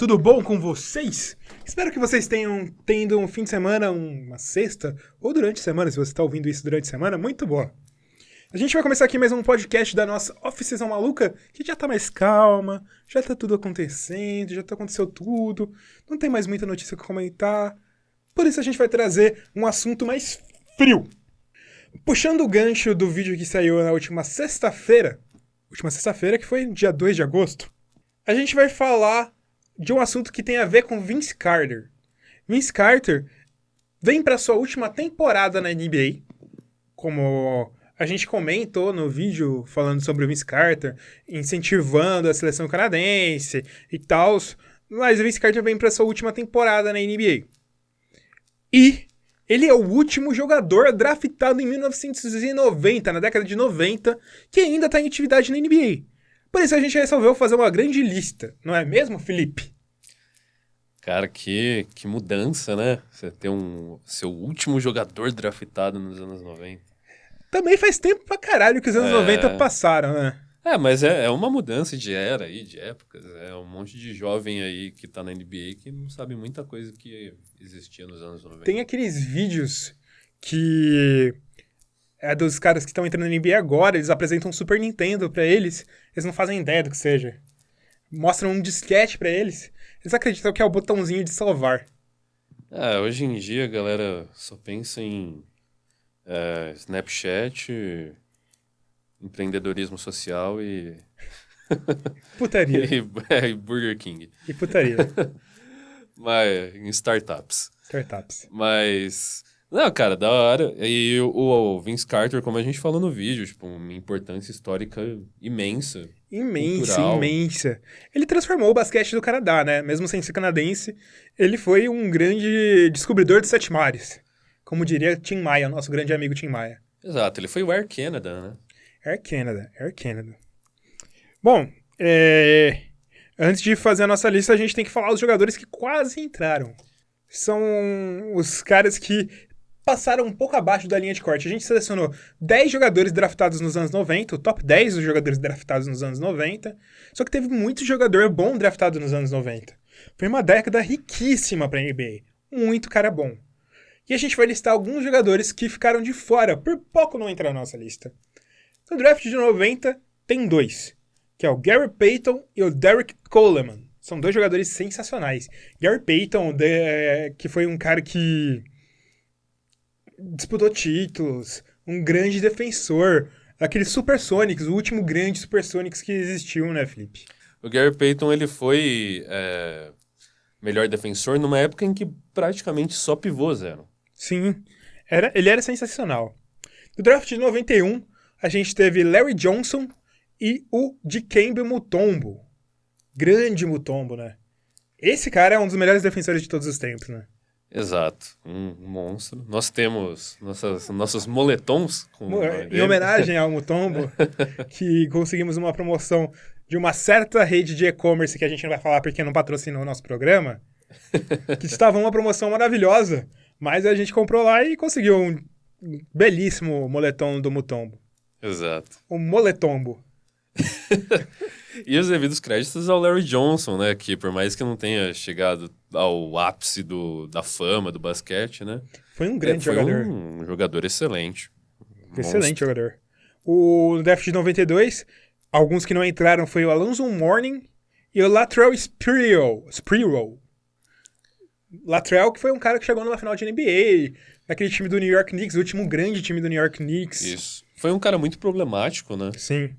tudo bom com vocês? Espero que vocês tenham tendo um fim de semana, uma sexta, ou durante a semana, se você está ouvindo isso durante a semana, muito boa. A gente vai começar aqui mais um podcast da nossa off-season maluca, que já tá mais calma, já tá tudo acontecendo, aconteceu tudo, não tem mais muita notícia pra comentar, por isso a gente vai trazer um assunto mais frio. Puxando o gancho do vídeo que saiu na última sexta-feira que foi dia 2 de agosto, a gente vai falar de um assunto que tem a ver com Vince Carter. Vince Carter vem para sua última temporada na NBA, como a gente comentou no vídeo falando sobre o Vince Carter, incentivando a seleção canadense e tal, mas o Vince Carter vem para sua última temporada na NBA. E ele é o último jogador draftado em 1990, na década de 90, que ainda está em atividade na NBA. Por isso a gente resolveu fazer uma grande lista, não é mesmo, Felipe? Cara, que mudança, né? Você ter seu último jogador draftado nos anos 90. Também faz tempo pra caralho que os anos 90 passaram, né? Mas é uma mudança de era aí, de épocas. É um monte de jovem aí que tá na NBA que não sabe muita coisa que existia nos anos 90. Tem aqueles vídeos que é dos caras que estão entrando na NBA agora, eles apresentam um Super Nintendo pra eles, eles não fazem ideia do que seja. Mostram um disquete pra eles, eles acreditam que é o botãozinho de salvar. Hoje em dia a galera só pensa em Snapchat, empreendedorismo social e... Putaria. e Burger King. E putaria. Mas em startups. Mas... Não, cara, da hora. E o Vince Carter, como a gente falou no vídeo, tipo, uma importância histórica imensa. Imensa. Ele transformou o basquete do Canadá, né? Mesmo sem ser canadense, ele foi um grande descobridor dos sete mares. Como diria Tim Maia, nosso grande amigo Tim Maia. Exato, ele foi o Air Canada, né? Air Canada. Bom, antes de fazer a nossa lista, a gente tem que falar os jogadores que quase entraram. São os caras que passaram um pouco abaixo da linha de corte. A gente selecionou 10 jogadores draftados nos anos 90, o top 10 dos jogadores draftados nos anos 90, só que teve muito jogador bom draftado nos anos 90. Foi uma década riquíssima para a NBA, muito cara bom. E a gente vai listar alguns jogadores que ficaram de fora, por pouco não entraram na nossa lista. No draft de 90, tem dois, que é o Gary Payton e o Derrick Coleman. São dois jogadores sensacionais. Gary Payton, que foi um cara que disputou títulos, um grande defensor, aqueles Supersonics, o último grande Supersonics que existiu, né, Felipe? O Gary Payton, ele foi melhor defensor numa época em que praticamente só pivôs eram. Sim, ele era sensacional. No draft de 91, a gente teve Larry Johnson e o Dikembe Mutombo. Grande Mutombo, né? Esse cara é um dos melhores defensores de todos os tempos, né? Exato, um monstro. Nós temos nossos moletons. Em homenagem ao Mutombo, que conseguimos uma promoção de uma certa rede de e-commerce que a gente não vai falar porque não patrocinou o nosso programa, que estava uma promoção maravilhosa, mas a gente comprou lá e conseguiu um belíssimo moletom do Mutombo. Exato. O moletombo. E os devidos créditos ao Larry Johnson, né? Que por mais que não tenha chegado ao ápice da fama do basquete, né? Foi um grande jogador. Foi um jogador excelente. Excelente jogador. O draft de 92, alguns que não entraram foi o Alonzo Mourning e o Latrell Sprewell. Latrell, que foi um cara que chegou numa final de NBA, naquele time do New York Knicks, o último grande time do New York Knicks. Isso. Foi um cara muito problemático, né? Sim.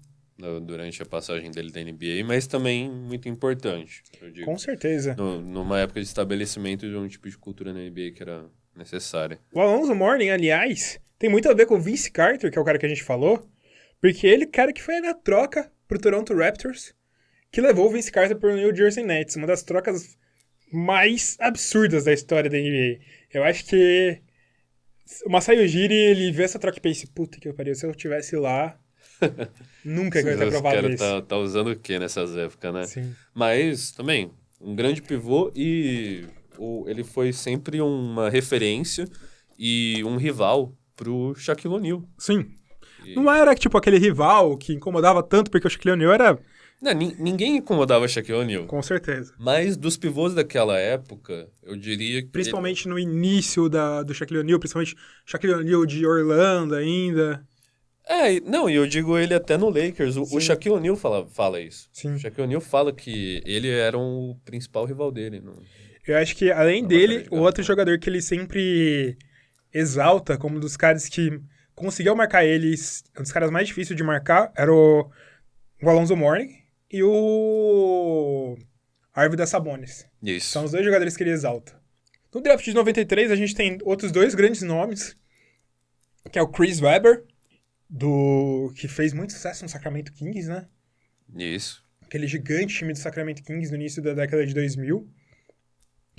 Durante a passagem dele da NBA, mas também muito importante, eu digo. Com certeza. Numa época de estabelecimento de um tipo de cultura na NBA que era necessária. O Alonzo Mourning, aliás, tem muito a ver com o Vince Carter, que é o cara que a gente falou, porque ele é o cara que foi na troca pro Toronto Raptors, que levou o Vince Carter pro New Jersey Nets, uma das trocas mais absurdas da história da NBA. Eu acho que o Masai Ujiri, ele vê essa troca e pensa, puta que pariu, se eu estivesse lá, nunca que eu ia ter aprovado isso. Os caras tá usando o que nessas épocas, né? Sim. Mas, também, um grande pivô e ele foi sempre uma referência e um rival pro Shaquille O'Neal. Sim. Não era, tipo, aquele rival que incomodava tanto, porque o Shaquille O'Neal era Não, ninguém incomodava Shaquille O'Neal. Com certeza. Mas dos pivôs daquela época, eu diria que... Principalmente no início do Shaquille O'Neal, principalmente Shaquille O'Neal de Orlando ainda. Não, e eu digo ele até no Lakers. O Shaquille O'Neal fala isso. Sim. O Shaquille O'Neal fala que ele era o principal rival dele. Eu acho que, além dele, o outro jogador que ele sempre exalta como um dos caras que conseguiu marcar eles, um dos caras mais difíceis de marcar, era o Alonzo Mourning e o Arvydas Sabonis. Isso. São os dois jogadores que ele exalta. No draft de 93, a gente tem outros dois grandes nomes, que é o Chris Webber, que fez muito sucesso no Sacramento Kings, né? Isso. Aquele gigante time do Sacramento Kings no início da década de 2000.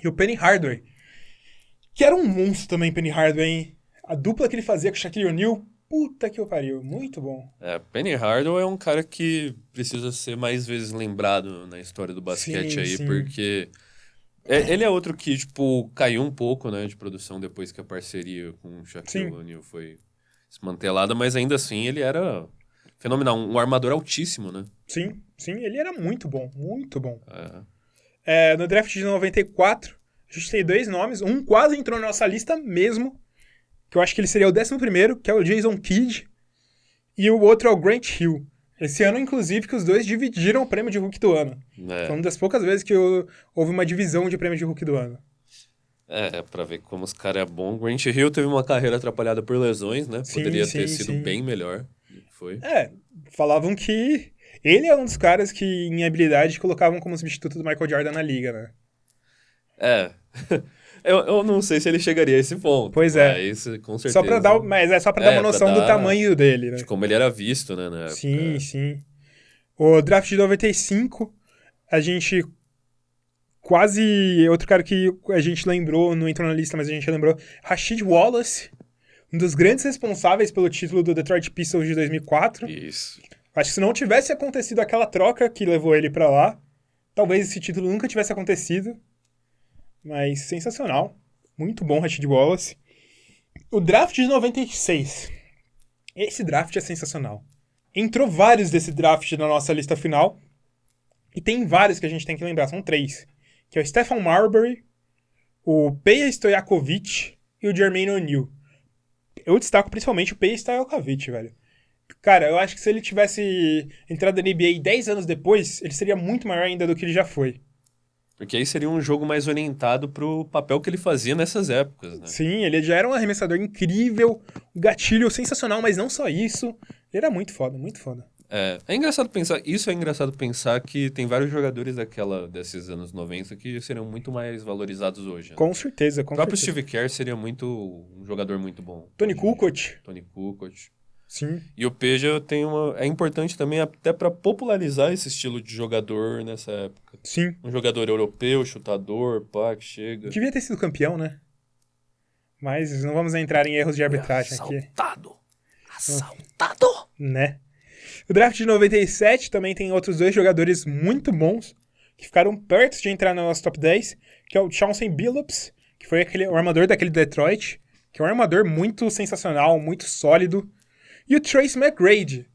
E o Penny Hardaway, que era um monstro também, Penny Hardaway, hein? A dupla que ele fazia com o Shaquille O'Neal, puta que o pariu, muito bom. Penny Hardaway é um cara que precisa ser mais vezes lembrado na história do basquete sim. Porque ele é outro que, tipo, caiu um pouco, né, de produção depois que a parceria com o Shaquille O'Neal foi desmantelada, mas ainda assim ele era fenomenal, um armador altíssimo, né? Sim, ele era muito bom, muito bom. No draft de 94, a gente tem dois nomes, um quase entrou na nossa lista mesmo, que eu acho que ele seria o 11º, que é o Jason Kidd, e o outro é o Grant Hill. Esse ano, inclusive, que os dois dividiram o prêmio de Rookie do ano. Foi uma das poucas vezes que houve uma divisão de prêmio de Rookie do ano. Pra ver como os caras é bom. Grant Hill teve uma carreira atrapalhada por lesões, né? Poderia ter sido bem melhor. Foi. Falavam que ele é um dos caras que, em habilidade, colocavam como substituto do Michael Jordan na liga, né? Eu não sei se ele chegaria a esse ponto. Pois é. Mas, com certeza. Só pra dar uma noção do tamanho dele, né? De como ele era visto, né? Na época. Sim. O draft de 95, a gente quase... Outro cara que a gente lembrou, não entrou na lista, mas a gente lembrou, Rasheed Wallace, um dos grandes responsáveis pelo título do Detroit Pistons de 2004. Isso. Acho que se não tivesse acontecido aquela troca que levou ele pra lá, talvez esse título nunca tivesse acontecido. Mas sensacional. Muito bom, Rasheed Wallace. O draft de 96. Esse draft é sensacional. Entrou vários desse draft na nossa lista final. E tem vários que a gente tem que lembrar. São 3. Que é o Stephon Marbury, o Peja Stojakovic e o Jermaine O'Neal. Eu destaco principalmente o Peja Stojakovic, velho. Cara, eu acho que se ele tivesse entrado na NBA 10 anos depois, ele seria muito maior ainda do que ele já foi. Porque aí seria um jogo mais orientado pro papel que ele fazia nessas épocas, né? Sim, ele já era um arremessador incrível, um gatilho sensacional, mas não só isso. Ele era muito foda, muito foda. É engraçado pensar que tem vários jogadores desses anos 90 que seriam muito mais valorizados hoje. Né? Com certeza, O próprio Steve Kerr seria um jogador muito bom. Tony Kukoc. Sim. E o Peja é importante também até para popularizar esse estilo de jogador nessa época. Sim. Um jogador europeu, chutador, que chega. Devia ter sido campeão, né? Mas não vamos entrar em erros de arbitragem aqui. Assaltado! Né? O draft de 97 também tem outros dois jogadores muito bons que ficaram perto de entrar no nosso top 10, que é o Chauncey Billups, que foi o armador daquele Detroit, que é um armador muito sensacional, muito sólido. E o Trace McGrady,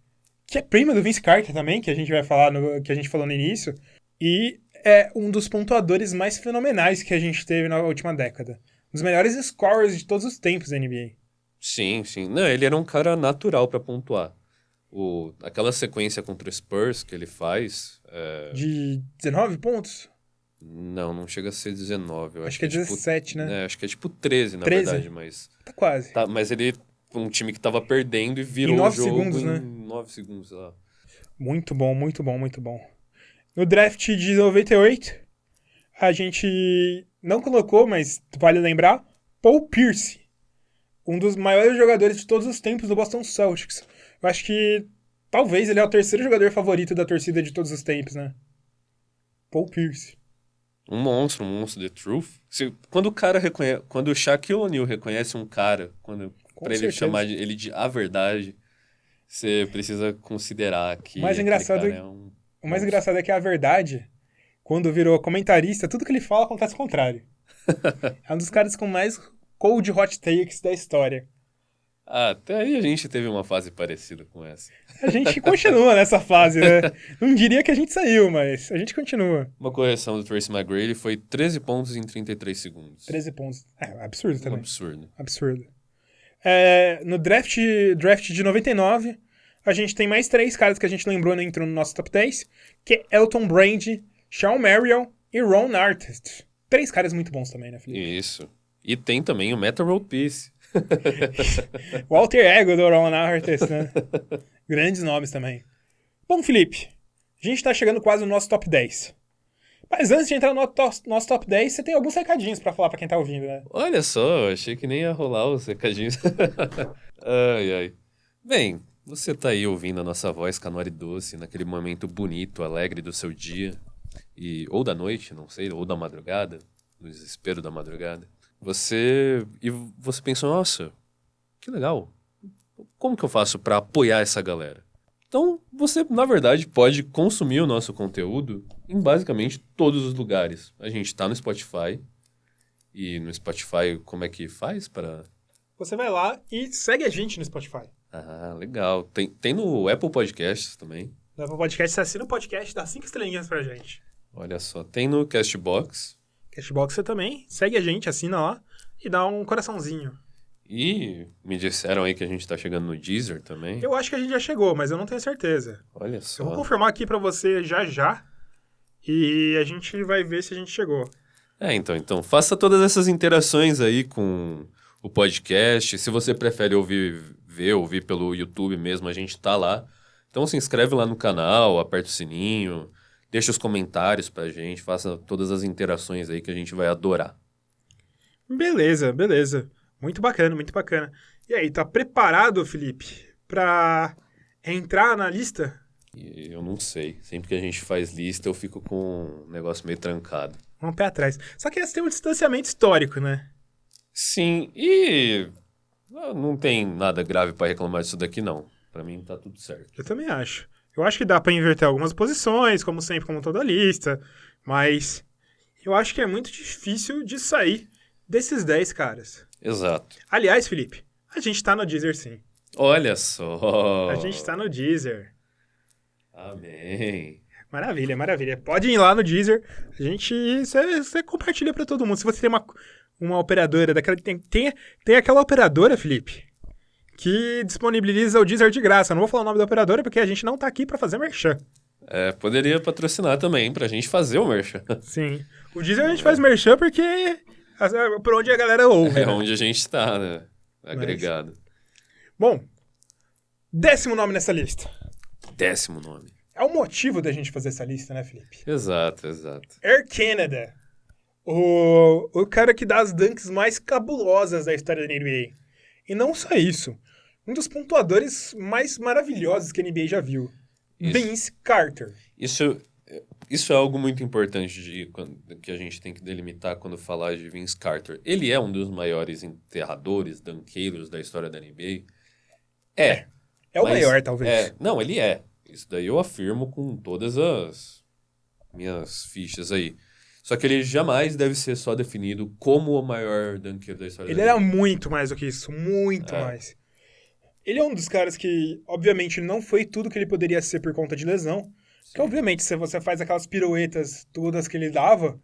que é primo do Vince Carter também, que a gente vai falar, que a gente falou no início, e é um dos pontuadores mais fenomenais que a gente teve na última década. Um dos melhores scorers de todos os tempos da NBA. Sim. Não, ele era um cara natural pra pontuar. Aquela sequência contra o Spurs que ele faz... De 19 pontos? Não chega a ser 19. Eu acho que é 17, tipo, né? Acho que é tipo 13, na 13? verdade, mas... Tá quase. Mas ele... Um time que tava perdendo e virou em 9 o jogo segundos, né? 9 segundos, sei lá. Muito bom, muito bom, muito bom. No draft de 98, a gente não colocou, mas vale lembrar, Paul Pierce. Um dos maiores jogadores de todos os tempos do Boston Celtics. Eu acho que talvez ele é o terceiro jogador favorito da torcida de todos os tempos, né? Paul Pierce. Um monstro, The Truth. Quando o Shaquille O'Neal reconhece um cara, pra ele chamar ele de A Verdade, você precisa considerar que o mais engraçado é que a Verdade, quando virou comentarista, tudo que ele fala acontece ao contrário. É um dos caras com mais cold hot takes da história. Até aí a gente teve uma fase parecida com essa. A gente continua nessa fase, né? Não diria que a gente saiu, mas a gente continua. Uma correção do Tracy McGrady foi 13 pontos em 33 segundos. 13 pontos. Absurdo também. Absurdo. No draft de 99, a gente tem mais 3 caras que a gente lembrou, né, entrou no nosso top 10, que é Elton Brand, Shawn Marion e Ron Artest. 3 caras muito bons também, né, Felipe? Isso. E tem também o Metal World Peace. O alter ego do Ron Artest, né? Grandes nomes também. Bom, Felipe, a gente tá chegando quase no nosso top 10. Mas antes de entrar no nosso top 10, você tem alguns recadinhos pra falar pra quem tá ouvindo, né? Olha só, achei que nem ia rolar os recadinhos. Ai. Bem, você tá aí ouvindo a nossa voz canora e doce naquele momento bonito, alegre do seu dia. Ou da noite, não sei, ou da madrugada, no desespero da madrugada. Você pensou, nossa, que legal. Como que eu faço pra apoiar essa galera? Então, você, na verdade, pode consumir o nosso conteúdo em basicamente todos os lugares. A gente tá no Spotify. E no Spotify, como é que faz para... Você vai lá e segue a gente no Spotify. Ah, legal. Tem no Apple Podcasts também. No Apple Podcasts, você assina o podcast, dá 5 estrelinhas pra gente. Olha só, tem no Castbox. Castbox você também. Segue a gente, assina lá e dá um coraçãozinho. E me disseram aí que a gente tá chegando no Deezer também. Eu acho que a gente já chegou, mas eu não tenho certeza. Olha só. Eu vou confirmar aqui pra você já. E a gente vai ver se a gente chegou. Então faça todas essas interações aí com o podcast. Se você prefere ouvir pelo YouTube mesmo, a gente tá lá. Então se inscreve lá no canal, aperta o sininho, deixa os comentários pra gente, faça todas as interações aí que a gente vai adorar. Beleza. Muito bacana. E aí, tá preparado, Felipe, pra entrar na lista? Eu não sei. Sempre que a gente faz lista, eu fico com um negócio meio trancado. Um pé atrás. Só que esse tem um distanciamento histórico, né? Sim, e não tem nada grave pra reclamar disso daqui, não. Pra mim tá tudo certo. Eu também acho. Eu acho que dá pra inverter algumas posições, como sempre, como toda lista, mas eu acho que é muito difícil de sair desses 10 caras. Exato. Aliás, Felipe, a gente tá no Deezer, sim. Olha só. A gente tá no Deezer. Amém. Maravilha. Pode ir lá no Deezer. Você compartilha pra todo mundo. Se você tem uma operadora daquela... Tem aquela operadora, Felipe, que disponibiliza o Deezer de graça. Eu não vou falar o nome da operadora porque a gente não tá aqui pra fazer merchan. Poderia patrocinar também pra gente fazer o merchan. Sim. O Deezer a gente faz merchan porque por onde a galera ouve. É, né? Onde a gente tá, né? Agregado. Bom, 10º nome nessa lista. 10º nome. É o motivo da gente fazer essa lista, né, Felipe? Exato. Air Canada. O cara que dá as dunks mais cabulosas da história da NBA. E não só isso. Um dos pontuadores mais maravilhosos que a NBA já viu. Vince Carter. Isso é algo muito importante que a gente tem que delimitar quando falar de Vince Carter. Ele é um dos maiores enterradores, dunqueiros da história da NBA. É o maior, talvez. Não, ele é. Isso daí eu afirmo com todas as minhas fichas aí. Só que ele jamais deve ser só definido como o maior dunkeiro da história da NBA. Ele era muito mais do que isso, muito mais. Ele é um dos caras que, obviamente, não foi tudo que ele poderia ser por conta de lesão. Porque, obviamente, se você faz aquelas piruetas todas que ele dava,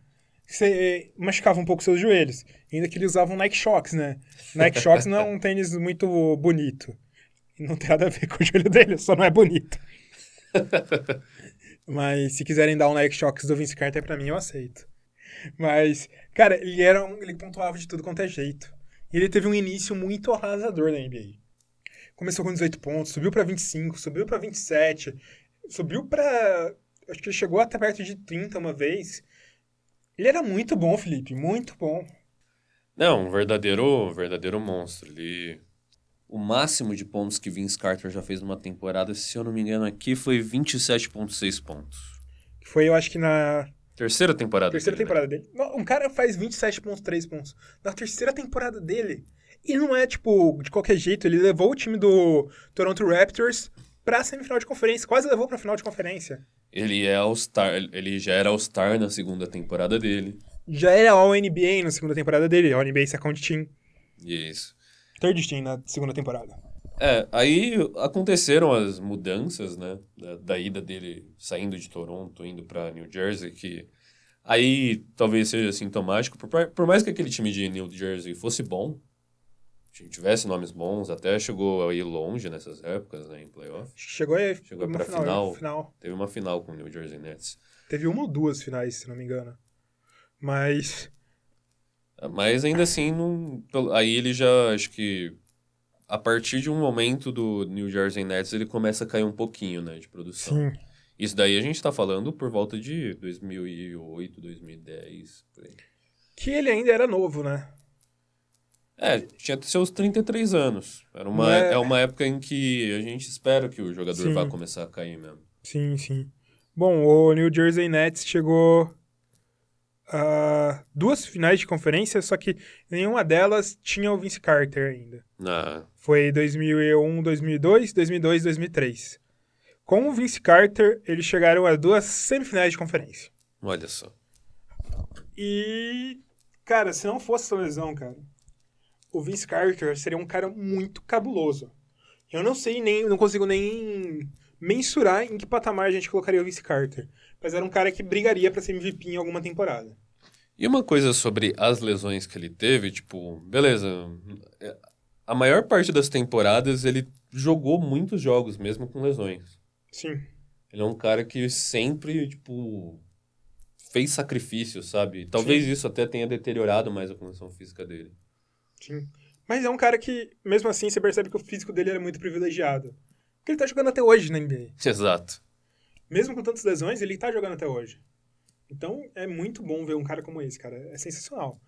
você machucava um pouco seus joelhos. Ainda que ele usava um Nike Shox, né? Nike Shox não é um tênis muito bonito. E não tem nada a ver com o joelho dele, só não é bonito. Mas se quiserem dar um Nike Shox do Vince Carter pra mim, eu aceito. Mas, cara, ele pontuava de tudo quanto é jeito. E ele teve um início muito arrasador na NBA. Começou com 18 pontos, subiu pra 25, subiu pra 27, subiu pra... Acho que ele chegou até perto de 30 uma vez. Ele era muito bom, Felipe, muito bom. Não, um verdadeiro monstro. O máximo de pontos que Vince Carter já fez numa temporada, se eu não me engano aqui, foi 27,6 pontos. Foi, eu acho que na... Terceira temporada dele. Um cara faz 27,3 pontos na terceira temporada dele. E não é, tipo, de qualquer jeito. Ele levou o time do Toronto Raptors pra semifinal de conferência. Quase levou pra final de conferência. Ele já era All-Star na segunda temporada dele. Já era All-NBA na segunda temporada dele. All-NBA Second Team. Isso. Third team na segunda temporada. Aí aconteceram as mudanças, né? Da ida dele saindo de Toronto, indo pra New Jersey, que aí talvez seja sintomático. Por mais que aquele time de New Jersey fosse bom, tivesse nomes bons, até chegou a ir longe nessas épocas, né? Em playoff. Chegou pra final. Teve uma final com o New Jersey Nets. Teve uma ou duas finais, se não me engano. Mas ainda assim, aí ele já, acho que a partir de um momento do New Jersey Nets, ele começa a cair um pouquinho, né, de produção. Sim. Isso daí a gente tá falando por volta de 2008, 2010, por aí. Que ele ainda era novo, né? Tinha seus 33 anos. É uma época em que a gente espera que o jogador vá começar a cair mesmo. Sim, sim. Bom, o New Jersey Nets chegou a 2 finais de conferência, só que nenhuma delas tinha o Vince Carter ainda. Foi 2001, 2002, 2002, 2003. Com o Vince Carter, eles chegaram a 2 semifinais de conferência. Olha só. E, cara, se não fosse essa lesão, cara, o Vince Carter seria um cara muito cabuloso. Eu não consigo nem mensurar em que patamar a gente colocaria o Vince Carter. Mas era um cara que brigaria pra ser MVP em alguma temporada. E uma coisa sobre as lesões que ele teve, tipo, beleza, a maior parte das temporadas ele jogou muitos jogos, mesmo com lesões. Sim. Ele é um cara que sempre, tipo, fez sacrifício, sabe? Talvez isso até tenha deteriorado mais a condição física dele. Sim. Mas é um cara que, mesmo assim, você percebe que o físico dele era muito privilegiado. Porque ele tá jogando até hoje na NBA. Exato. Mesmo com tantas lesões, ele tá jogando até hoje. Então, é muito bom ver um cara como esse, cara. É sensacional.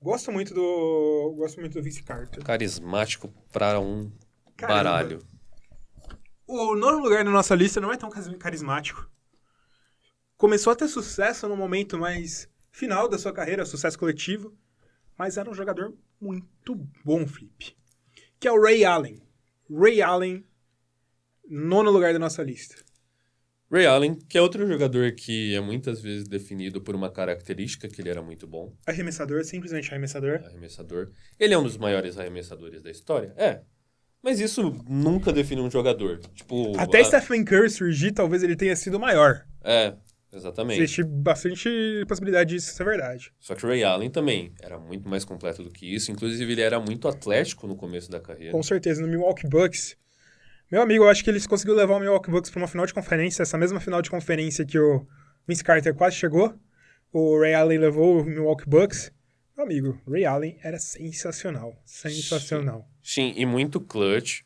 Gosto muito do Vince Carter. Carismático para um baralho. O 9º lugar na nossa lista não é tão carismático. Começou a ter sucesso no momento mais final da sua carreira, sucesso coletivo, mas era um jogador muito bom, Felipe. Que é o Ray Allen. Ray Allen, 9º lugar da nossa lista. Ray Allen, que é outro jogador que é muitas vezes definido por uma característica que ele era muito bom. Arremessador, simplesmente arremessador. Ele é um dos maiores arremessadores da história? Mas isso nunca define um jogador. Tipo, até Stephen Curry surgir, talvez ele tenha sido maior. Exatamente. Existe bastante possibilidade disso ser verdade. Só que o Ray Allen também era muito mais completo do que isso. Inclusive, ele era muito atlético no começo da carreira. Com certeza. No Milwaukee Bucks, meu amigo, eu acho que eles conseguiram levar o Milwaukee Bucks para uma final de conferência. Essa mesma final de conferência que o Vince Carter quase chegou. O Ray Allen levou o Milwaukee Bucks. Meu amigo, Ray Allen era sensacional. Sensacional. Sim, e muito clutch.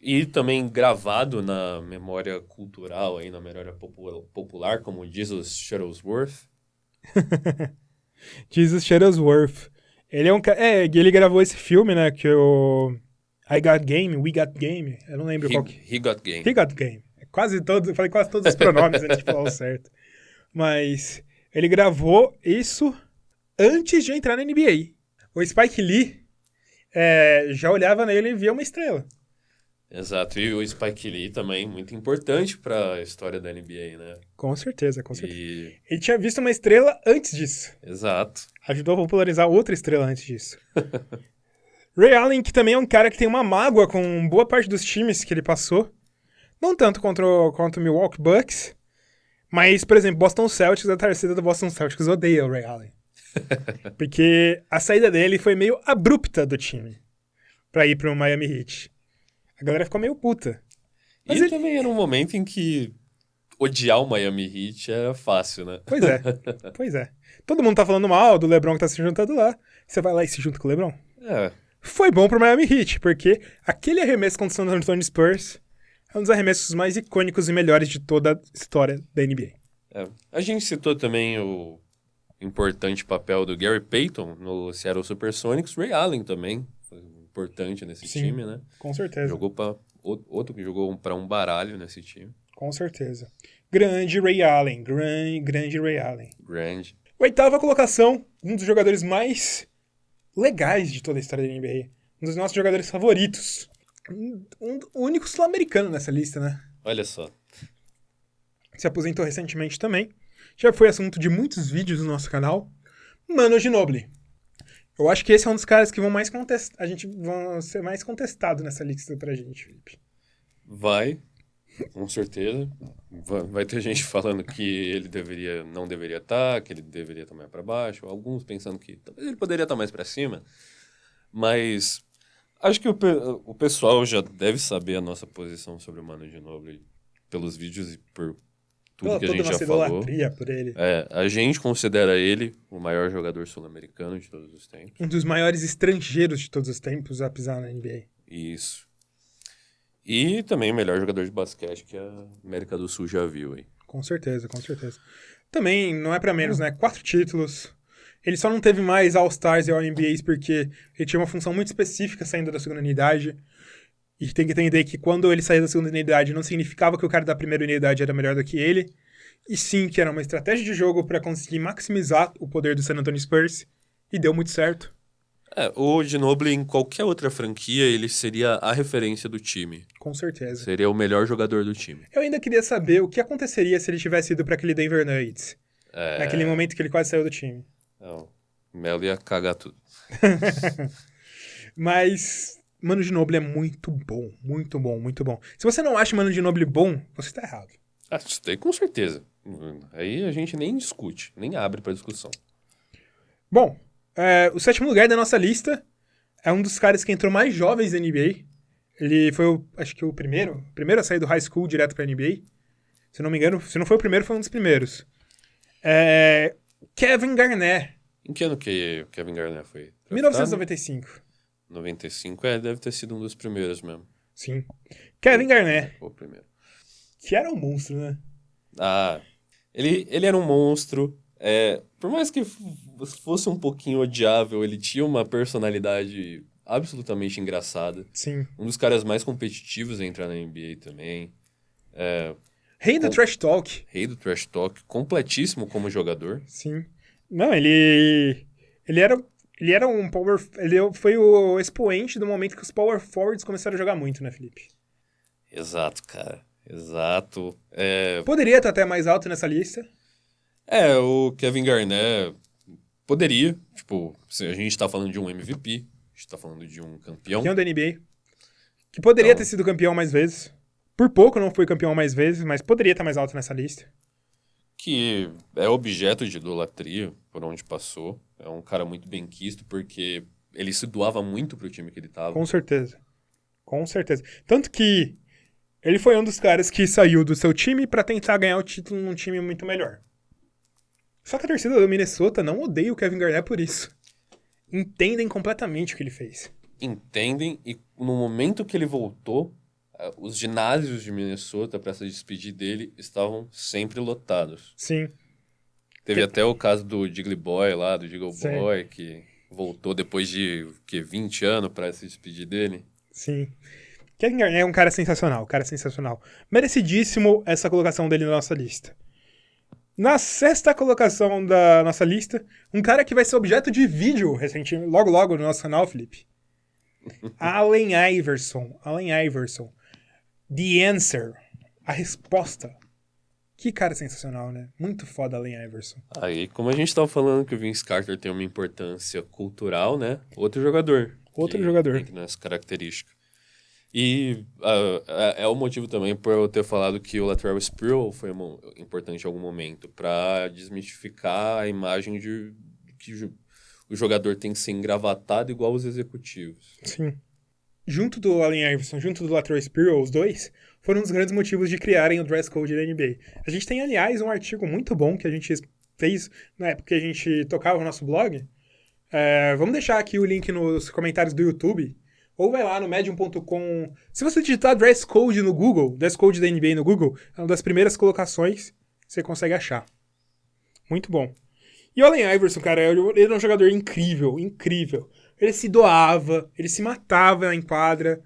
E também gravado na memória cultural, aí, na memória popular, como Jesus Shuttlesworth. Jesus Shuttlesworth. Ele é um cara... ele gravou esse filme, né, que o... I Got Game, We Got Game. Eu não lembro qual que... He Got Game. He Got Game. Eu falei quase todos os pronomes antes de falar o certo. Mas ele gravou isso antes de entrar na NBA. O Spike Lee já olhava nele e via uma estrela. Exato, e o Spike Lee também, muito importante para a história da NBA, né? Com certeza, com certeza. Ele tinha visto uma estrela antes disso. Exato. Ajudou a popularizar outra estrela antes disso. Ray Allen, que também é um cara que tem uma mágoa com boa parte dos times que ele passou. Não tanto contra o Milwaukee Bucks, mas, por exemplo, Boston Celtics, a torcida do Boston Celtics odeia o Ray Allen. Porque a saída dele foi meio abrupta do time pra ir pro Miami Heat. A galera ficou meio puta. Mas ele também era um momento em que odiar o Miami Heat era fácil, né? Pois é. Todo mundo tá falando mal do LeBron que tá se juntando lá. Você vai lá e se junta com o LeBron? Foi bom pro Miami Heat, porque aquele arremesso contra o San Antonio Spurs é um dos arremessos mais icônicos e melhores de toda a história da NBA. A gente citou também o importante papel do Gary Payton no Seattle Supersonics. Ray Allen também foi importante nesse time, né? Com certeza. Outro que jogou para um baralho nesse time. Com certeza. Grande Ray Allen. Grande Ray Allen. Grande. 8ª colocação, um dos jogadores mais legais de toda a história da NBA. Um dos nossos jogadores favoritos. O único sul-americano nessa lista, né? Olha só. Se aposentou recentemente também. Já foi assunto de muitos vídeos no nosso canal. Manu Ginobili. Eu acho que esse é um dos caras que vão mais contestar. Vão ser mais contestados nessa lista pra gente, Felipe. Vai, com certeza. Vai ter gente falando que ele não deveria estar, que ele deveria estar mais pra baixo. Alguns pensando que talvez ele poderia estar mais pra cima. Mas acho que o pessoal já deve saber a nossa posição sobre o Manu Ginóbili pelos vídeos e por tudo que a gente já falou. Por ele. A gente considera ele o maior jogador sul-americano de todos os tempos. Um dos maiores estrangeiros de todos os tempos a pisar na NBA. Isso. E também o melhor jogador de basquete que a América do Sul já viu aí. Com certeza, com certeza. Também, não é pra menos, né? 4 títulos. Ele só não teve mais All-Stars e All-NBAs porque ele tinha uma função muito específica saindo da segunda unidade. E tem que entender que quando ele saiu da segunda unidade não significava que o cara da primeira unidade era melhor do que ele. E sim, que era uma estratégia de jogo pra conseguir maximizar o poder do San Antonio Spurs. E deu muito certo. O Ginóbili em qualquer outra franquia, ele seria a referência do time. Com certeza. Seria o melhor jogador do time. Eu ainda queria saber o que aconteceria se ele tivesse ido pra aquele Denver Nuggets. Naquele momento que ele quase saiu do time. Não, o Melo ia cagar tudo. Mas Manu Ginóbili é muito bom, muito bom, muito bom. Se você não acha Manu Ginóbili bom, você tá errado. Isso daí com certeza. Aí a gente nem discute, nem abre pra discussão. Bom, o 7º lugar da nossa lista é um dos caras que entrou mais jovens da NBA. Ele foi, acho que o primeiro a sair do high school direto pra NBA. Se não me engano, se não foi o primeiro, foi um dos primeiros. Kevin Garnett. Em que ano que o Kevin Garnett foi? 1995. 95, deve ter sido um dos primeiros mesmo. Sim. Kevin Garnett. Foi o primeiro. Que era um monstro, né? Ele era um monstro. Por mais que fosse um pouquinho odiável, ele tinha uma personalidade absolutamente engraçada. Sim. Um dos caras mais competitivos a entrar na NBA também. Rei do trash talk. Rei do trash talk, completíssimo como jogador. Sim. Não, ele era um power... Ele foi o expoente do momento que os power forwards começaram a jogar muito, né, Felipe? Exato, cara. Exato. Poderia estar até mais alto nessa lista. O Kevin Garnett poderia. Tipo, a gente tá falando de um MVP, a gente tá falando de um campeão. Campeão da NBA. Que poderia ter sido campeão mais vezes. Por pouco não foi campeão mais vezes, mas poderia estar mais alto nessa lista. Que é objeto de idolatria por onde passou. É um cara muito benquisto porque ele se doava muito pro time que ele tava. Com certeza. Com certeza. Tanto que ele foi um dos caras que saiu do seu time pra tentar ganhar o título num time muito melhor. Só que a torcida do Minnesota não odeia o Kevin Garnett por isso. Entendem completamente o que ele fez. Entendem, e no momento que ele voltou, os ginásios de Minnesota para se despedir dele estavam sempre lotados. Sim. Teve até o caso do Jiggly Boy lá, do Jiggle Boy, que voltou depois de 20 anos para se despedir dele. Sim. Kevin Garnett é um cara sensacional, Merecidíssimo essa colocação dele na nossa lista. Na 6ª colocação da nossa lista, um cara que vai ser objeto de vídeo logo no nosso canal, Felipe. Allen Iverson. The Answer. A resposta. Que cara sensacional, né? Muito foda, Allen Iverson. Aí, como a gente tava falando que o Vince Carter tem uma importância cultural, né? Outro jogador. Tem nessa característica. E é o motivo também por eu ter falado que o Latrell Sprewell foi importante em algum momento para desmistificar a imagem de que o jogador tem que ser engravatado igual os executivos. Sim. Junto do Allen Iverson, junto do Latrell Sprewell, os dois foram um dos grandes motivos de criarem o dress code da NBA. A gente tem, aliás, um artigo muito bom que a gente fez na época que a gente tocava o nosso blog. Vamos deixar aqui o link nos comentários do YouTube. Ou vai lá no medium.com. Se você digitar dress code no Google, dress code da NBA no Google, é uma das primeiras colocações que você consegue achar. Muito bom. E o Allen Iverson, cara, ele era um jogador incrível. Ele se doava, ele se matava em quadra.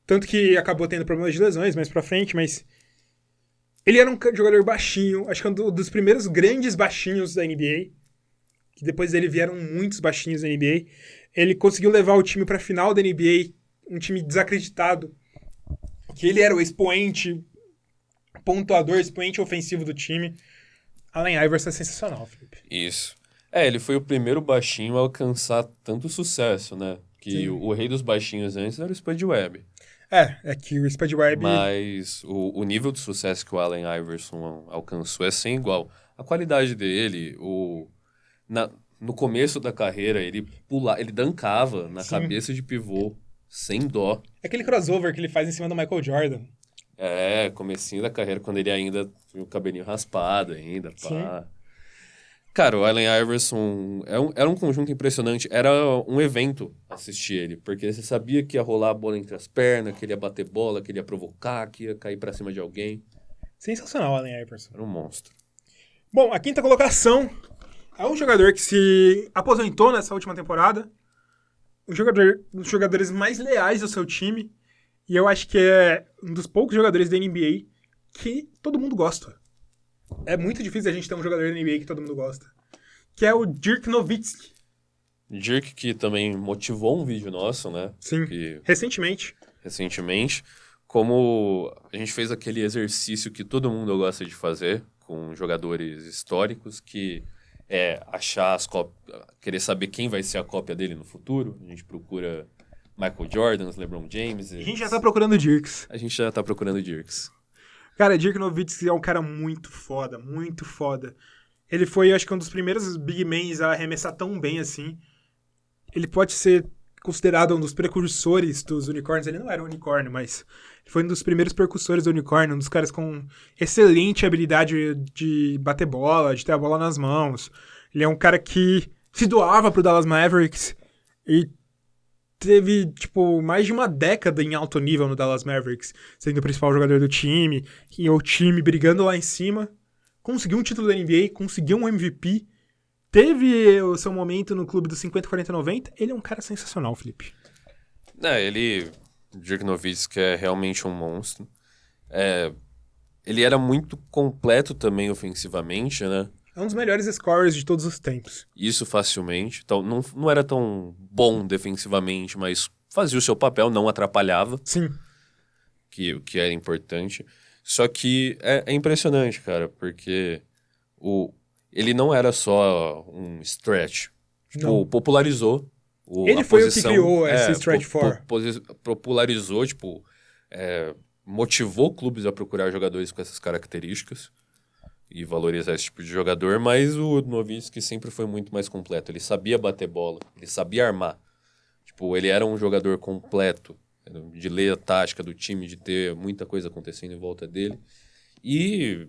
Tanto que acabou tendo problemas de lesões mais pra frente, mas ele era um jogador baixinho. Acho que um dos primeiros grandes baixinhos da NBA. Que depois dele vieram muitos baixinhos da NBA. Ele conseguiu levar o time pra final da NBA, um time desacreditado. Que ele era o expoente pontuador, expoente ofensivo do time. Allen Iverson é sensacional, Felipe. Isso. Ele foi o primeiro baixinho a alcançar tanto sucesso, né? Que o rei dos baixinhos antes era o Spud Webb. É que o Spud Webb... Mas o nível de sucesso que o Allen Iverson alcançou é sem igual. A qualidade dele, no começo da carreira, ele dancava na cabeça de pivô, sem dó. Aquele crossover que ele faz em cima do Michael Jordan. Comecinho da carreira, quando ele ainda tinha o cabelinho raspado ainda, pá. Cara, o Allen Iverson era um conjunto impressionante. Era um evento assistir ele, porque você sabia que ia rolar a bola entre as pernas, que ele ia bater bola, que ele ia provocar, que ia cair pra cima de alguém. Sensacional, Allen Iverson. Era um monstro. Bom, a quinta colocação é um jogador que se aposentou nessa última temporada. Um dos jogadores mais leais do seu time. E eu acho que é um dos poucos jogadores da NBA que todo mundo gosta. É muito difícil a gente ter um jogador da NBA que todo mundo gosta. Que é o Dirk Nowitzki. Dirk, que também motivou um vídeo nosso, né? Sim, recentemente. Como a gente fez aquele exercício que todo mundo gosta de fazer com jogadores históricos, que é achar as cópias, querer saber quem vai ser a cópia dele no futuro. A gente procura Michael Jordan, LeBron James. A gente já tá procurando Dirks. Cara, Dirk Nowitzki é um cara muito foda, muito foda. Ele foi, acho que, um dos primeiros big men a arremessar tão bem assim. Ele pode ser considerado um dos precursores dos unicórnios. Ele não era um unicórnio, mas ele foi um dos primeiros precursores do unicórnio, um dos caras com excelente habilidade de bater bola, de ter a bola nas mãos. Ele é um cara que se doava pro Dallas Mavericks e teve, mais de uma década em alto nível no Dallas Mavericks, sendo o principal jogador do time, e o time brigando lá em cima. Conseguiu um título da NBA, conseguiu um MVP, teve o seu momento no clube dos 50, 40, 90. Ele é um cara sensacional, Felipe. Dirk Nowitzki é realmente um monstro. Ele era muito completo também ofensivamente, né? É um dos melhores scorers de todos os tempos. Isso facilmente. Então, não era tão bom defensivamente, mas fazia o seu papel, não atrapalhava. Sim. O que era importante. Só que é impressionante, cara, porque ele não era só um stretch. Popularizou ele foi o que criou esse stretch four. Popularizou, motivou clubes a procurar jogadores com essas características e valorizar esse tipo de jogador, mas o Nowitzki sempre foi muito mais completo. Ele sabia bater bola, ele sabia armar. Ele era um jogador completo, de ler a tática do time, de ter muita coisa acontecendo em volta dele. E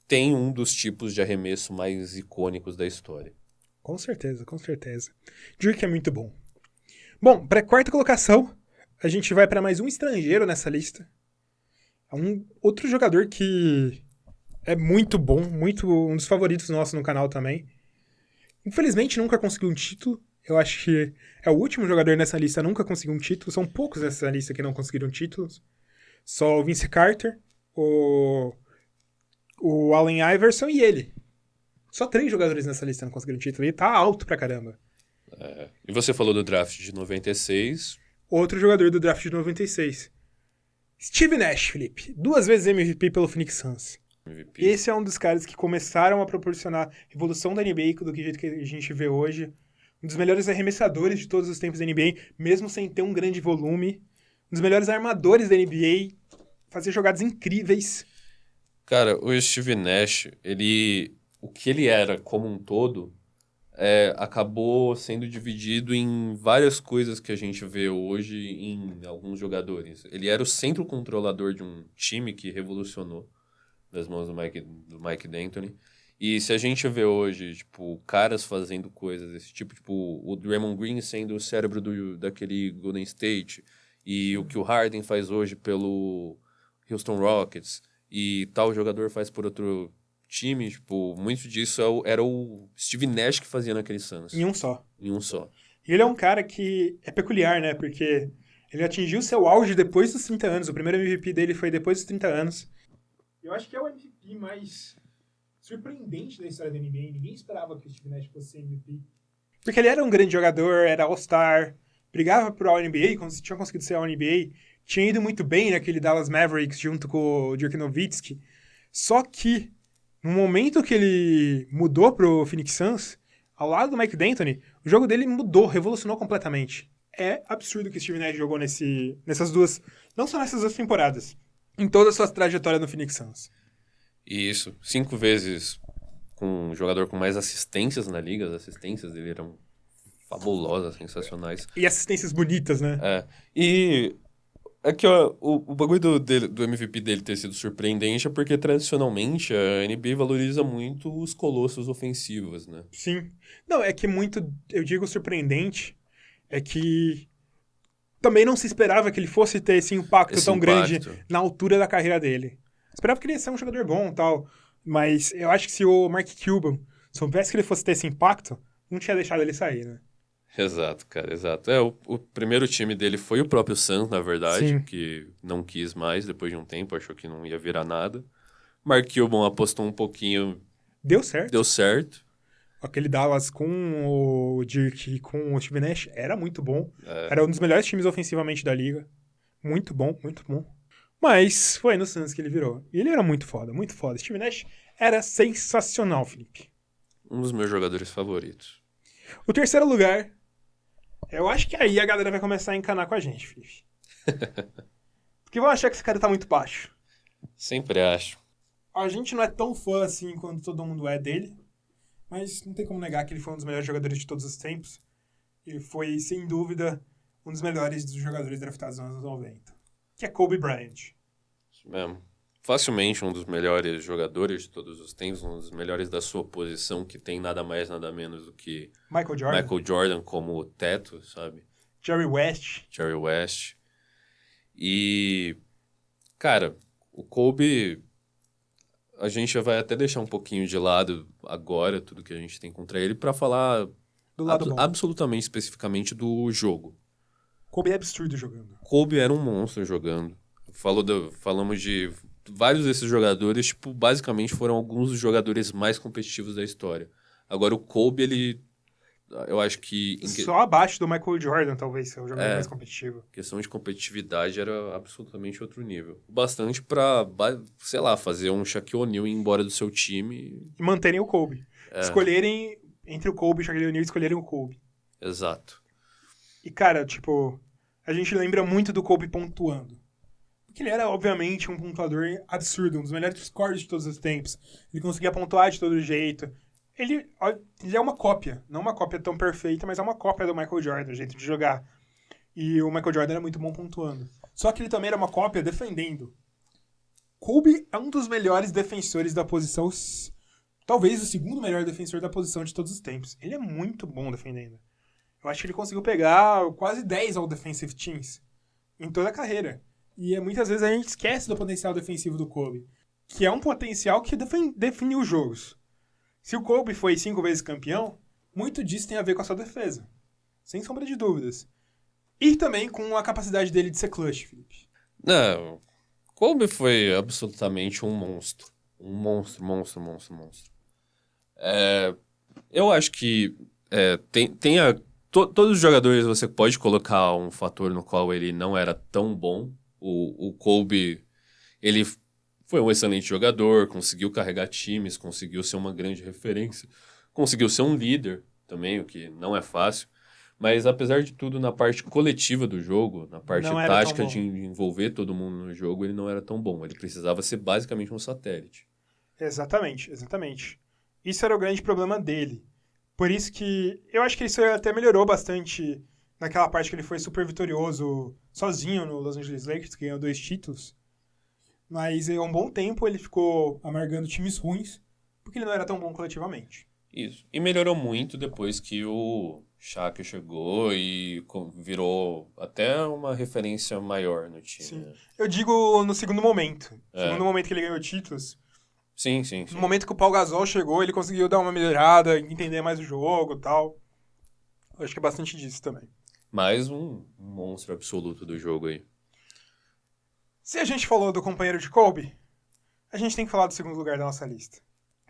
tem um dos tipos de arremesso mais icônicos da história. Com certeza, com certeza. Dirk é muito bom. Bom, para a quarta colocação, a gente vai para mais um estrangeiro nessa lista. É um outro jogador que é muito bom, um dos favoritos nossos no canal também. Infelizmente nunca conseguiu um título. Eu acho que é o último jogador nessa lista a nunca conseguiu um título. São poucos nessa lista que não conseguiram títulos. Só o Vince Carter, o Allen Iverson e ele. Só 3 jogadores nessa lista não conseguiram título. E tá alto pra caramba. E você falou do draft de 96. Outro jogador do draft de 96. Steve Nash, Felipe. 2 vezes MVP pelo Phoenix Suns. MVP. Esse é um dos caras que começaram a proporcionar evolução da NBA do jeito que a gente vê hoje. Um dos melhores arremessadores de todos os tempos da NBA, mesmo sem ter um grande volume. Um dos melhores armadores da NBA. Fazia jogadas incríveis. Cara, o Steve Nash, o que ele era como um todo, acabou sendo dividido em várias coisas que a gente vê hoje em alguns jogadores. Ele era o centro controlador de um time que revolucionou das mãos do Mike D'Antoni. E se a gente vê hoje, caras fazendo coisas desse tipo, o Draymond Green sendo o cérebro daquele Golden State, e o que o Harden faz hoje pelo Houston Rockets, e tal jogador faz por outro time, muito disso era o Steve Nash que fazia naquele Suns. Em um só. E ele é um cara que é peculiar, né? Porque ele atingiu seu auge depois dos 30 anos. O primeiro MVP dele foi depois dos 30 anos. Eu acho que é o MVP mais surpreendente da história da NBA. Ninguém esperava que o Steve Nash fosse MVP. Porque ele era um grande jogador, era All-Star, brigava por All-NBA, tinha conseguido ser All-NBA, tinha ido muito bem naquele Dallas Mavericks junto com o Dirk Nowitzki. Só que, no momento que ele mudou pro Phoenix Suns, ao lado do Mike D'Antoni, o jogo dele mudou, revolucionou completamente. É absurdo que o Steve Nash jogou nessas duas... Não só nessas duas temporadas. Em toda a sua trajetória no Phoenix Suns. Isso. 5 vezes com um jogador com mais assistências na liga. As assistências dele eram fabulosas, sensacionais. E assistências bonitas, né? E é que ó, o bagulho do MVP dele ter sido surpreendente é porque, tradicionalmente, a NBA valoriza muito os colossos ofensivos, né? Sim. Não, é que muito... Eu digo surpreendente, é que também não se esperava que ele fosse ter esse impacto tão grande na altura da carreira dele. Esperava que ele ia ser um jogador bom e tal, mas eu acho que se o Mark Cuban soubesse que ele fosse ter esse impacto, não tinha deixado ele sair, né? Exato, cara, exato. O primeiro time dele foi o próprio Suns, na verdade, Sim. que não quis mais depois de um tempo, achou que não ia virar nada. Mark Cuban apostou um pouquinho. Deu certo. Deu certo. Aquele Dallas com o Dirk e com o Steve Nash era muito bom. Era um dos melhores times ofensivamente da liga. Muito bom, muito bom. Mas foi no Suns que ele virou. E ele era muito foda, muito foda. Steve Nash era sensacional, Felipe. Um dos meus jogadores favoritos. O terceiro lugar, eu acho que aí a galera vai começar a encanar com a gente, Felipe. Porque vão achar que esse cara tá muito baixo. Sempre acho. A gente não é tão fã assim quanto todo mundo é dele. Mas não tem como negar que ele foi um dos melhores jogadores de todos os tempos. Ele foi, sem dúvida, um dos melhores dos jogadores draftados nos anos 90. Que é Kobe Bryant. Isso mesmo. Facilmente um dos melhores jogadores de todos os tempos, um dos melhores da sua posição, que tem nada mais, nada menos do que Michael Jordan como teto, sabe? Jerry West. E, cara, o Kobe... A gente vai até deixar um pouquinho de lado agora tudo que a gente tem contra ele para falar do lado absolutamente especificamente do jogo. Kobe é absurdo jogando. Kobe era um monstro jogando. Falamos de vários desses jogadores, tipo, basicamente foram alguns dos jogadores mais competitivos da história. Agora o Kobe, ele... Eu acho que... Só abaixo do Michael Jordan, talvez, ser o jogador mais competitivo. Questão de competitividade era absolutamente outro nível. Bastante pra, sei lá, fazer um Shaquille O'Neal ir embora do seu time. E manterem o Kobe. Escolherem entre o Kobe e o Shaquille O'Neal, escolherem o Kobe. Exato. E, cara, tipo, a gente lembra muito do Kobe pontuando. Porque ele era, obviamente, um pontuador absurdo, um dos melhores scores de todos os tempos. Ele conseguia pontuar de todo jeito. Ele é uma cópia. Não uma cópia tão perfeita, mas é uma cópia do Michael Jordan, o jeito de jogar. E o Michael Jordan era muito bom pontuando. Só que ele também era uma cópia defendendo. Kobe é um dos melhores defensores da posição, talvez o segundo melhor defensor da posição de todos os tempos. Ele é muito bom defendendo. Eu acho que ele conseguiu pegar quase 10 All-Defensive Teams em toda a carreira. E muitas vezes a gente esquece do potencial defensivo do Kobe, que é um potencial que definiu os jogos. Se o Kobe foi 5 vezes campeão, muito disso tem a ver com a sua defesa. Sem sombra de dúvidas. E também com a capacidade dele de ser clutch, Felipe. Não, Kobe foi absolutamente um monstro. Um monstro. Eu acho que todos os jogadores você pode colocar um fator no qual ele não era tão bom. O Kobe, ele foi um excelente jogador, conseguiu carregar times, conseguiu ser uma grande referência, conseguiu ser um líder também, o que não é fácil. Mas, apesar de tudo, na parte coletiva do jogo, na parte tática de envolver todo mundo no jogo, ele não era tão bom. Ele precisava ser basicamente um satélite. Exatamente. Isso era o grande problema dele. Por isso que eu acho que isso até melhorou bastante naquela parte que ele foi super vitorioso sozinho no Los Angeles Lakers, que ganhou 2 títulos. Mas há um bom tempo ele ficou amargando times ruins, porque ele não era tão bom coletivamente. Isso. E melhorou muito depois que o Shaq chegou e virou até uma referência maior no time. Sim. Eu digo no segundo momento. No segundo momento que ele ganhou títulos. Sim. No momento que o Paul Gasol chegou, ele conseguiu dar uma melhorada, entender mais o jogo e tal. Eu acho que é bastante disso também. Mais um monstro absoluto do jogo aí. Se a gente falou do companheiro de Kobe, a gente tem que falar do segundo lugar da nossa lista.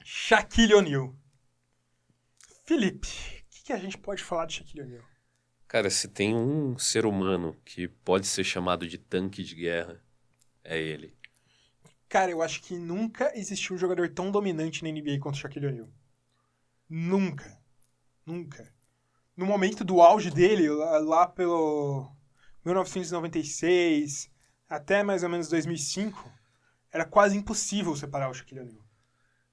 Shaquille O'Neal. Felipe, o que a gente pode falar de Shaquille O'Neal? Cara, se tem um ser humano que pode ser chamado de tanque de guerra, é ele. Cara, eu acho que nunca existiu um jogador tão dominante na NBA quanto o Shaquille O'Neal. Nunca. Nunca. No momento do auge dele, lá pelo 1996 até mais ou menos 2005, era quase impossível separar o Shaquille O'Neal.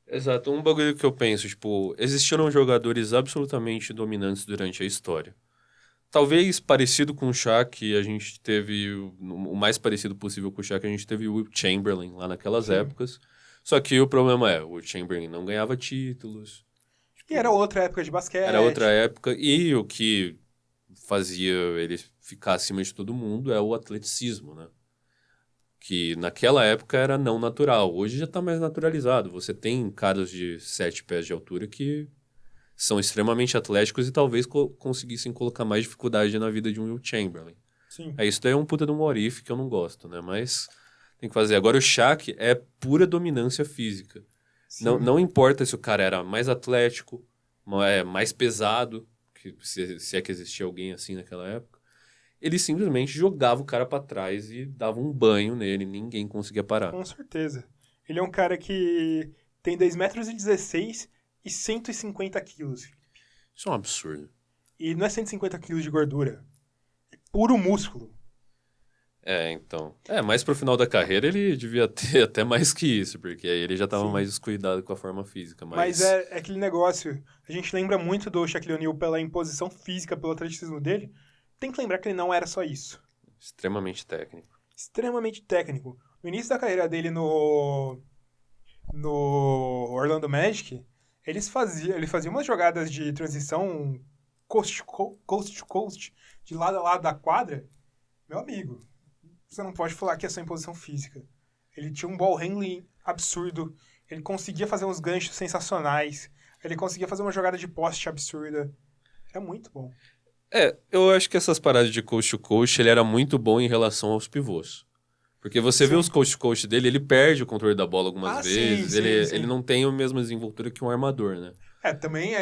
Exato. Um bagulho que eu penso, tipo, existiram jogadores absolutamente dominantes durante a história. Talvez parecido com o Shaq, a gente teve o mais parecido possível com o Shaq, a gente teve o Wilt Chamberlain lá naquelas épocas. Só que o problema é, o Wilt Chamberlain não ganhava títulos. E era outra época de basquete. Era outra época, e o que fazia ele ficar acima de todo mundo é o atleticismo, né? Que naquela época era não natural. Hoje já está mais naturalizado. Você tem caras de 7 pés de altura que são extremamente atléticos e talvez conseguissem colocar mais dificuldade na vida de um Wilt Chamberlain. Sim. Isso daí é um puta de um what if que eu não gosto, né? Mas tem que fazer. Agora o Shaq é pura dominância física. Não importa se o cara era mais atlético, mais pesado, se é que existia alguém assim naquela época. Ele simplesmente jogava o cara pra trás e dava um banho nele, ninguém conseguia parar. Com certeza. Ele é um cara que tem 2,16 m e 150 quilos. Isso é um absurdo. E não é 150 quilos de gordura. É puro músculo. Então. Mais pro final da carreira ele devia ter até mais que isso, porque aí ele já tava mais descuidado com a forma física. Mas é aquele negócio. A gente lembra muito do Shaquille O'Neal pela imposição física, pelo atleticismo dele. Tem que lembrar que ele não era só isso. Extremamente técnico. Extremamente técnico. No início da carreira dele no Orlando Magic, ele fazia umas jogadas de transição coast to coast, de lado a lado da quadra. Meu amigo, você não pode falar que é só imposição física. Ele tinha um ball handling absurdo, ele conseguia fazer uns ganchos sensacionais, ele conseguia fazer uma jogada de poste absurda. Era muito bom. Eu acho que essas paradas de coast to coast, ele era muito bom em relação aos pivôs. Porque você vê os coast to coast dele, ele perde o controle da bola algumas vezes. Ele não tem a mesma desenvoltura que um armador, né? Também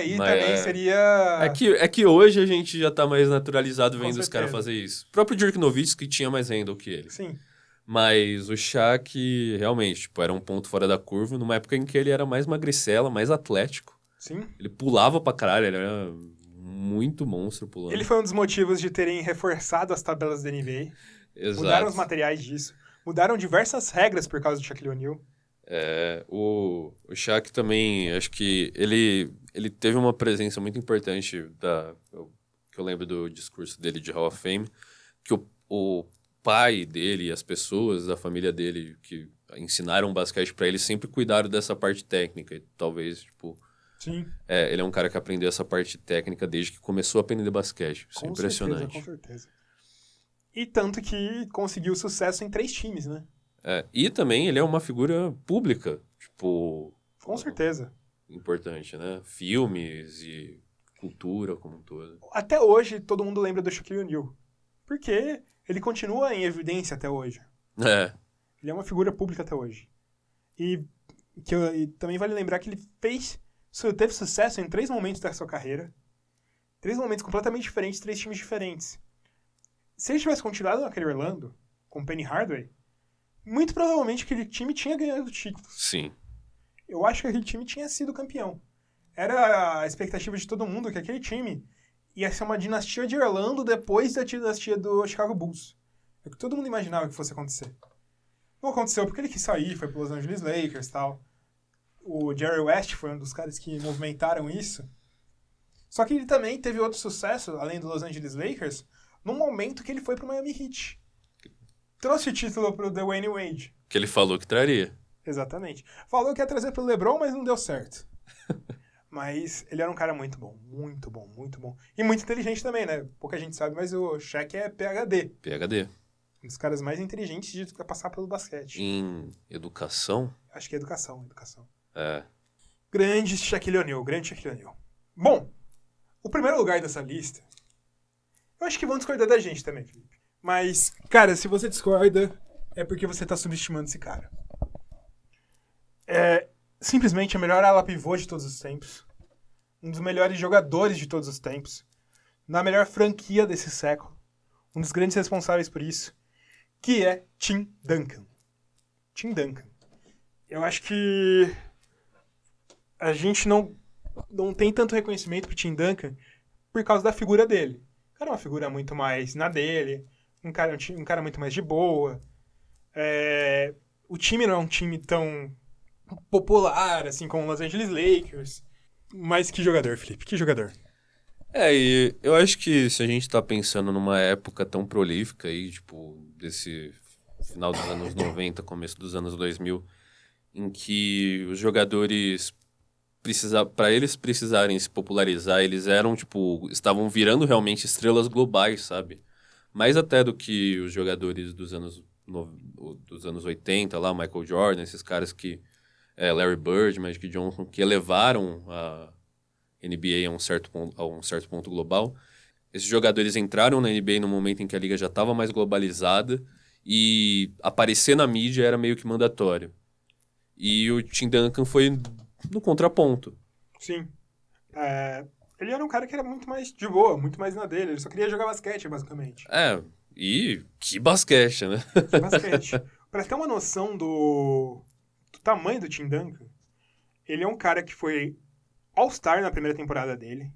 seria... É que hoje a gente já tá mais naturalizado vendo os caras fazer isso. O próprio Dirk Nowitzki tinha mais handle que ele. Sim. Mas o Shaq, realmente, era um ponto fora da curva, numa época em que ele era mais magricela, mais atlético. Sim. Ele pulava pra caralho, ele era muito monstro pulando. Ele foi um dos motivos de terem reforçado as tabelas da NBA. Exato. Mudaram os materiais disso. Mudaram diversas regras por causa do Shaquille O'Neal. O Shaq também, acho que ele teve uma presença muito importante que eu lembro do discurso dele de Hall of Fame, que o pai dele e as pessoas da família dele que ensinaram basquete pra ele sempre cuidaram dessa parte técnica. E talvez, tipo... Sim. Ele é um cara que aprendeu essa parte técnica desde que começou a aprender basquete. Isso é impressionante. Com certeza. E tanto que conseguiu sucesso em 3 times, né? E também ele é uma figura pública, tipo... Com certeza. Importante, né? Filmes e cultura como um todo. Até hoje, todo mundo lembra do Shaquille O'Neal. Porque ele continua em evidência até hoje. Ele é uma figura pública até hoje. E também vale lembrar que ele teve sucesso em 3 momentos da sua carreira. 3 momentos completamente diferentes, 3 times diferentes. Se ele tivesse continuado naquele Orlando, com Penny Hardaway, muito provavelmente aquele time tinha ganhado títulos. Sim. Eu acho que aquele time tinha sido campeão. Era a expectativa de todo mundo que aquele time ia ser uma dinastia de Orlando depois da dinastia do Chicago Bulls. É o que todo mundo imaginava que fosse acontecer. Não aconteceu porque ele quis sair, foi para Los Angeles Lakers e tal. O Jerry West foi um dos caras que movimentaram isso. Só que ele também teve outro sucesso, além do Los Angeles Lakers, no momento que ele foi pro Miami Heat. Trouxe o título pro Dwayne Wade. Que ele falou que traria. Exatamente. Falou que ia trazer pro LeBron, mas não deu certo. Mas ele era um cara muito bom, muito bom, muito bom. E muito inteligente também, né? Pouca gente sabe, mas o Shaq é PhD. PhD. Um dos caras mais inteligentes de passar pelo basquete. Em educação? Acho que é educação. Grande Shaquille O'Neal. Bom, o primeiro lugar dessa lista, eu acho que vão discordar da gente também, Felipe. Mas, cara, se você discorda, é porque você tá subestimando esse cara. É simplesmente a melhor ala pivô de todos os tempos. Um dos melhores jogadores de todos os tempos. Na melhor franquia desse século. Um dos grandes responsáveis por isso. Que é Tim Duncan. Tim Duncan. Eu acho que a gente não não tem tanto reconhecimento pro Tim Duncan por causa da figura dele. O cara é uma figura muito mais na dele, um cara muito mais de boa. O time não é um time tão popular, assim, como o Los Angeles Lakers. Mas que jogador, Felipe, que jogador. E eu acho que se a gente tá pensando numa época tão prolífica aí, tipo, desse final dos anos 90, começo dos anos 2000, em que os jogadores, para eles precisarem se popularizar, eles eram, tipo, estavam virando realmente estrelas globais, sabe? Mais até do que os jogadores dos anos 80, lá, Michael Jordan, esses caras que... Larry Bird, Magic Johnson, que elevaram a NBA a um certo ponto global. Esses jogadores entraram na NBA no momento em que a liga já estava mais globalizada e aparecer na mídia era meio que mandatório. E o Tim Duncan foi no contraponto. Sim. Ele era um cara que era muito mais de boa, muito mais na dele. Ele só queria jogar basquete, basicamente. E que basquete, né? Que basquete. Pra ter uma noção do tamanho do Tim Duncan, ele é um cara que foi All-Star na primeira temporada dele.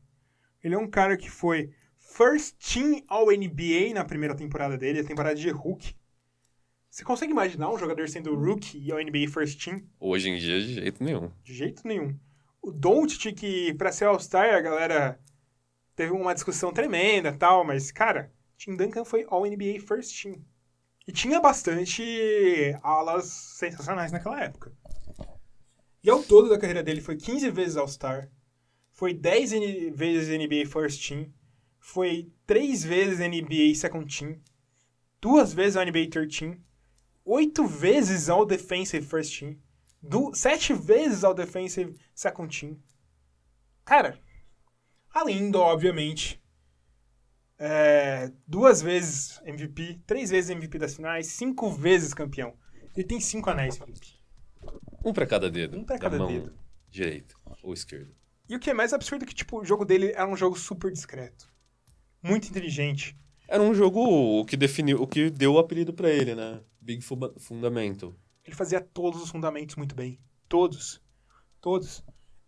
Ele é um cara que foi First Team All-NBA na primeira temporada dele, a temporada de rookie. Você consegue imaginar um jogador sendo rookie e All-NBA First Team? Hoje em dia, de jeito nenhum. De jeito nenhum. O Doncic, que pra ser All-Star, a galera teve uma discussão tremenda e tal, mas, cara, Tim Duncan foi All-NBA First Team. E tinha bastante alas sensacionais naquela época. E ao todo da carreira dele foi 15 vezes All-Star, foi 10 vezes NBA First Team, foi 3 vezes NBA Second Team, 2 vezes NBA Third Team, 8 vezes All Defensive First Team, 7 vezes All Defensive Second Team. Cara, além do, obviamente... 2 vezes MVP, 3 vezes MVP das finais, 5 vezes campeão. Ele tem 5 anéis, Felipe. Um pra cada dedo. Um pra cada dedo. Direito ou esquerdo. E o que é mais absurdo é que, tipo, o jogo dele era um jogo super discreto. Muito inteligente. Era um jogo que deu o apelido pra ele, né? Big Fundamental. Ele fazia todos os fundamentos muito bem. Todos.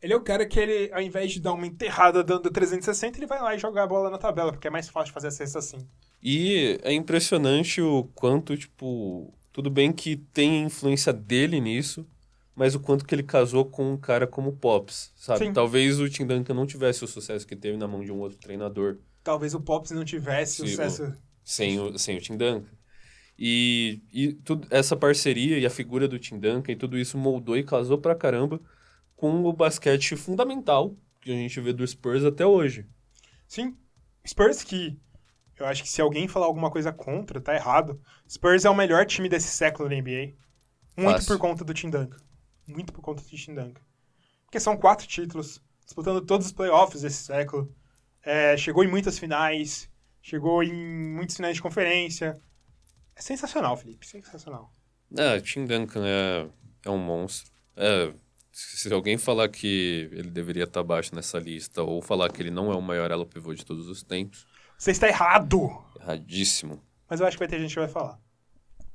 Ele é o cara que ele, ao invés de dar uma enterrada dando 360, ele vai lá e joga a bola na tabela, porque é mais fácil fazer a cesta assim. E é impressionante o quanto, tipo... Tudo bem que tem influência dele nisso, mas o quanto que ele casou com um cara como o Pops, sabe? Sim. Talvez o Tim Duncan não tivesse o sucesso que teve na mão de um outro treinador. Talvez o Pops não tivesse sucesso... Sem o Tim Duncan. E essa parceria e a figura do Tim Duncan e tudo isso moldou e casou pra caramba com o basquete fundamental que a gente vê do Spurs até hoje. Sim. Spurs que... Eu acho que se alguém falar alguma coisa contra, tá errado. Spurs é o melhor time desse século da NBA. Muito por conta do Tim Duncan. Muito por conta do Tim Duncan. Porque são 4 títulos, disputando todos os playoffs desse século. Chegou em muitas finais, chegou em muitas finais de conferência. É sensacional, Felipe, sensacional. O Tim Duncan é um monstro. Se alguém falar que ele deveria estar abaixo nessa lista ou falar que ele não é o maior ala pivô de todos os tempos... Você está errado! Erradíssimo. Mas eu acho que vai ter gente que vai falar.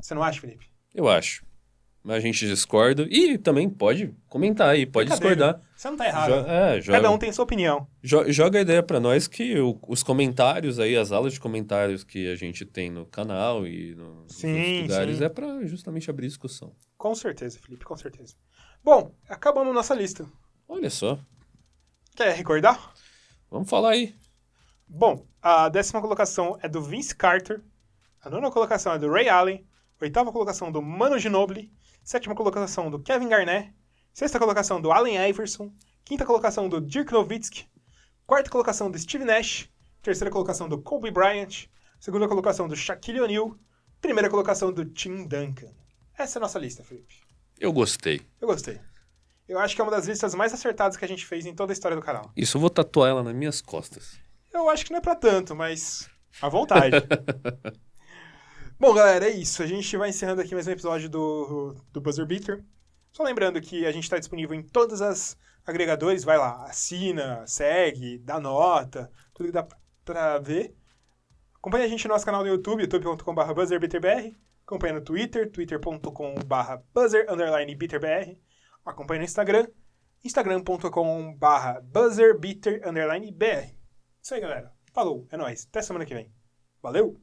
Você não acha, Felipe? Eu acho. Mas a gente discorda. E também pode comentar aí, pode discordar. Você não tá errado. Joga. Cada um tem sua opinião. Joga a ideia pra nós que os comentários aí, as aulas de comentários que a gente tem no canal e nos outros lugares é pra justamente abrir discussão. Com certeza, Felipe, com certeza. Bom, acabamos nossa lista. Olha só. Quer recordar? Vamos falar aí. Bom, a 10ª colocação é do Vince Carter, a 9ª colocação é do Ray Allen, 8ª colocação do Manu Ginobili, 7ª colocação do Kevin Garnett, 6ª colocação do Allen Iverson, 5ª colocação do Dirk Nowitzki, 4ª colocação do Steve Nash, 3ª colocação do Kobe Bryant, 2ª colocação do Shaquille O'Neal, 1ª colocação do Tim Duncan. Essa é a nossa lista, Felipe. Eu gostei. Eu gostei. Eu acho que é uma das listas mais acertadas que a gente fez em toda a história do canal. Isso, eu vou tatuar ela nas minhas costas. Eu acho que não é pra tanto, mas à vontade. Bom, galera, é isso. A gente vai encerrando aqui mais um episódio do Buzzer Beater. Só lembrando que a gente está disponível em todas as agregadores. Vai lá, assina, segue, dá nota, tudo que dá pra ver. Acompanhe a gente no nosso canal no YouTube, youtube.com/buzzerbeaterbr. Acompanhe no Twitter, twitter.com/buzzer_beaterbr. Acompanhe no Instagram, instagram.com/buzzerbeater_br. Isso aí, galera. Falou, é nóis. Até semana que vem. Valeu!